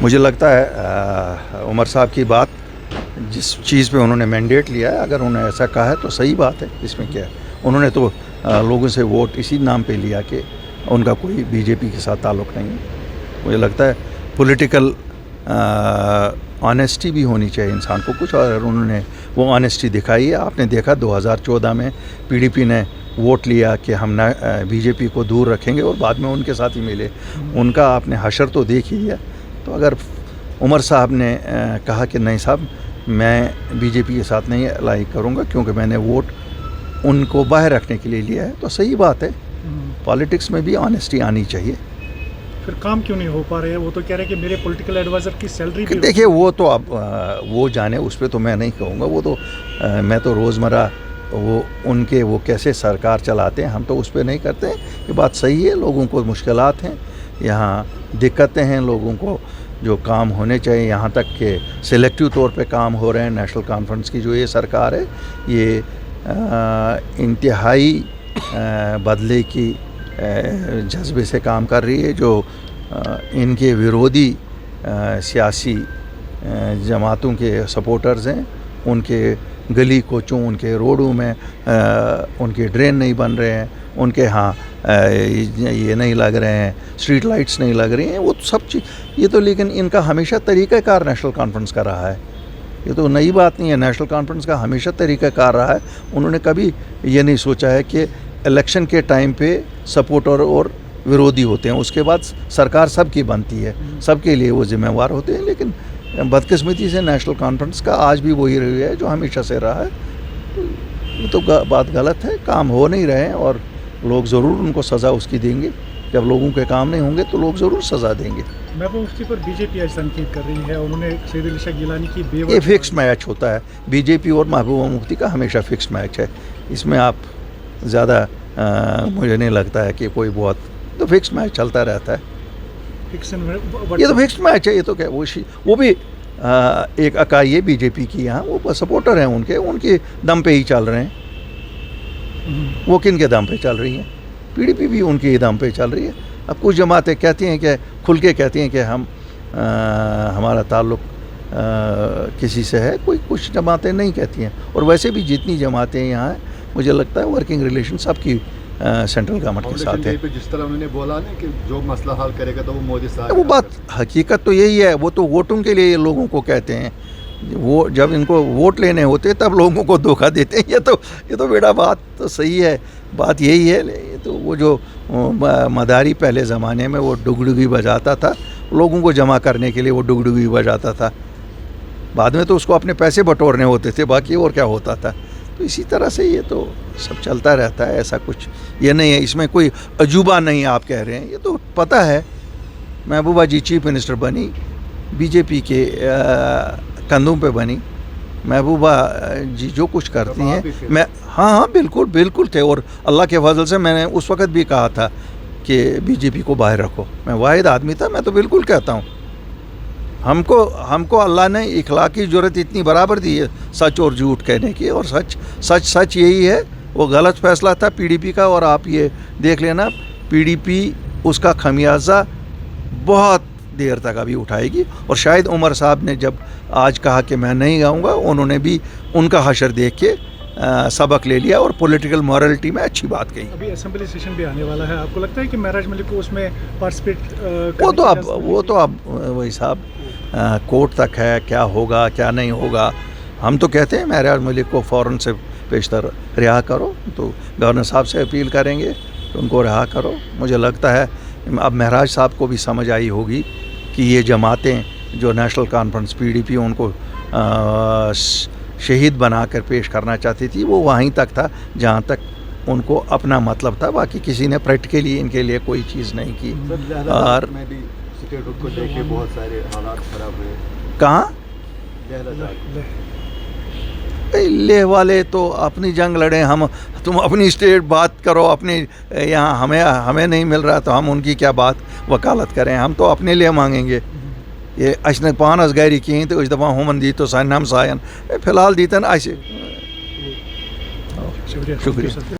मुझे लगता है उमर साहब की बात, जिस चीज़ पे उन्होंने मैंडेट लिया है, अगर उन्होंने ऐसा कहा है तो सही बात है। इसमें क्या है, उन्होंने तो लोगों से वोट इसी नाम पे लिया कि उनका कोई बीजेपी के साथ ताल्लुक़ नहीं है। मुझे लगता है पॉलिटिकल ऑनेस्टी भी होनी चाहिए इंसान को कुछ, और उन्होंने वो ऑनेस्टी दिखाई है। आपने देखा 2014 में पीडीपी ने वोट लिया कि हम ना बीजेपी को दूर रखेंगे, और बाद में उनके साथ ही मिले। उनका आपने हशर तो देख ही लिया। तो अगर उमर साहब ने कहा कि नहीं साहब, मैं बीजेपी के साथ नहीं अलाई करूँगा क्योंकि मैंने वोट उनको बाहर रखने के लिए लिया है, तो सही बात है। पॉलिटिक्स में भी ऑनेस्टी आनी चाहिए। फिर काम क्यों नहीं हो पा रहे हैं? वो तो कह रहे हैं कि मेरे पॉलिटिकल एडवाइज़र की सैलरी भी। देखिए, वो तो अब वो जाने, उस पर तो मैं नहीं कहूँगा। वो तो मैं तो रोज़मर्रा वो उनके वो कैसे सरकार चलाते हैं, हम तो उस पर नहीं करते हैं। ये बात सही है, लोगों को मुश्किलात हैं, यहाँ दिक्कतें हैं, लोगों को जो काम होने चाहिए, यहाँ तक कि सिलेक्टिव तौर पे काम हो रहे हैं। नेशनल कॉन्फ्रेंस की जो ये सरकार है, ये इंतहाई बदले की जज्बे से काम कर रही है। जो इनके विरोधी सियासी जमातों के सपोर्टर्स हैं, उनके गली कोचों, उनके रोडों में उनके ड्रेन नहीं बन रहे हैं, उनके यहाँ ये नहीं लग रहे हैं, स्ट्रीट लाइट्स नहीं लग रही हैं, वो सब चीज़। ये तो लेकिन इनका हमेशा तरीक़ाकार नेशनल कॉन्फ्रेंस का रहा है, ये तो नई बात नहीं है। नेशनल कॉन्फ्रेंस का हमेशा तरीक़ाकार रहा है। उन्होंने कभी ये नहीं सोचा है कि इलेक्शन के टाइम पे सपोर्टर और विरोधी होते हैं, उसके बाद सरकार सबकी बनती है, सबके लिए वो जिम्मेवार होते हैं। लेकिन बदकिस्मती से नेशनल कॉन्फ्रेंस का आज भी वही रही है जो हमेशा से रहा है। ये तो बात गलत है, काम हो नहीं रहे हैं, और लोग ज़रूर उनको सज़ा उसकी देंगे। जब लोगों के काम नहीं होंगे तो लोग ज़रूर सज़ा देंगे। महबूबा मुफ्ती पर बीजेपी आज तनकीद कर रही है। उन्होंने सैयद अली शाह गिलानी की ये फिक्स्ड मैच होता है, बीजेपी और महबूबा मुफ्ती का हमेशा फिक्स्ड मैच है। इसमें आप ज़्यादा मुझे नहीं लगता है कि कोई बहुत, तो फिक्स्ड मैच चलता रहता है। ये तो फिक्स्ड मैच है। ये तो क्या, वो भी एक इकाई है बीजेपी की, यहाँ वो सपोर्टर हैं उनके दम पे ही चल रहे हैं। वो किन के दम पे चल रही हैं? पीडीपी भी उनके ही दम पे चल रही है। अब कुछ जमातें कहती हैं कि खुल के कहती हैं कि हम हमारा ताल्लुक़ किसी से है, कुछ जमातें नहीं कहती हैं। और वैसे भी जितनी जमातें यहाँ हैं, मुझे लगता है वर्किंग रिलेशन सबकी सेंट्रल गवर्नमेंट के साथ है। जिस तरह उन्होंने बोला ना कि जो मसला हल करेगा तो वो मोदी साहब, वो बात हकीकत तो यही है। वो तो वोटों के लिए लोगों को कहते हैं, वो जब इनको वोट लेने होते तब लोगों को धोखा देते हैं। ये तो बेटा बात तो सही है, बात यही है। ये तो वो जो मदारी पहले ज़माने में वो डुगडुगी बजाता था, लोगों को जमा करने के लिए वो डुगडुगी बजाता था। बाद में तो उसको अपने पैसे बटोरने होते थे, बाकी और क्या होता था। तो इसी तरह से ये तो सब चलता रहता है। ऐसा कुछ ये नहीं है, इसमें कोई अजूबा नहीं आप कह रहे हैं। ये तो पता है, महबूबा जी चीफ मिनिस्टर बनी, बीजेपी के कंधों पे बनी। महबूबा जी जो कुछ करती हैं, मैं हाँ बिल्कुल थे। और अल्लाह के फजल से मैंने उस वक़्त भी कहा था कि बीजेपी को बाहर रखो। मैं वाहिद आदमी था, मैं तो बिल्कुल कहता हूँ। हमको अल्लाह ने इखलाकी ज़रूरत इतनी बराबर दी है सच और झूठ कहने की, और सच यही है। वो गलत फ़ैसला था पीडीपी का, और आप ये देख लेना, पीडीपी उसका खमियाजा बहुत देर तक अभी उठाएगी। और शायद उमर साहब ने जब आज कहा कि मैं नहीं आऊँगा, उन्होंने भी उनका हशर देख के सबक ले लिया और पॉलिटिकल मॉरलिटी में अच्छी बात कही। अभी असेंबली सेशन भी आने वाला है, आपको लगता है कि महराज मलिक को उसमें पार्टिसिपेट वो तो अब वही साहब कोर्ट तक है, क्या होगा क्या नहीं होगा। हम तो कहते हैं महराज मलिक को फ़ौरन से पेशतर रिहा करो, तो गवर्नर साहब से अपील करेंगे तो उनको रिहा करो। मुझे लगता है अब महराज साहब को भी समझ आई होगी कि ये जमातें जो नेशनल कॉन्फ्रेंस पीडीपी उनको शहीद बनाकर पेश करना चाहती थी, वो वहीं तक था जहाँ तक उनको अपना मतलब था। बाकी किसी ने प्रैक्टिकली इनके लिए कोई चीज़ नहीं की। और को देखे बहुत सारे हालात खराब हुए। कहाँ लेह वाले तो अपनी जंग लड़े, तुम अपनी स्टेट बात करो, अपनी यहाँ हमें नहीं मिल रहा तो हम उनकी क्या बात वकालत करें। हम तो अपने लिए मांगेंगे। ये अशन पान गैरी कहीं तो इस दफ़ा हमन दी तो सान हम सायन फिलहाल दीतन। शुक्रिया।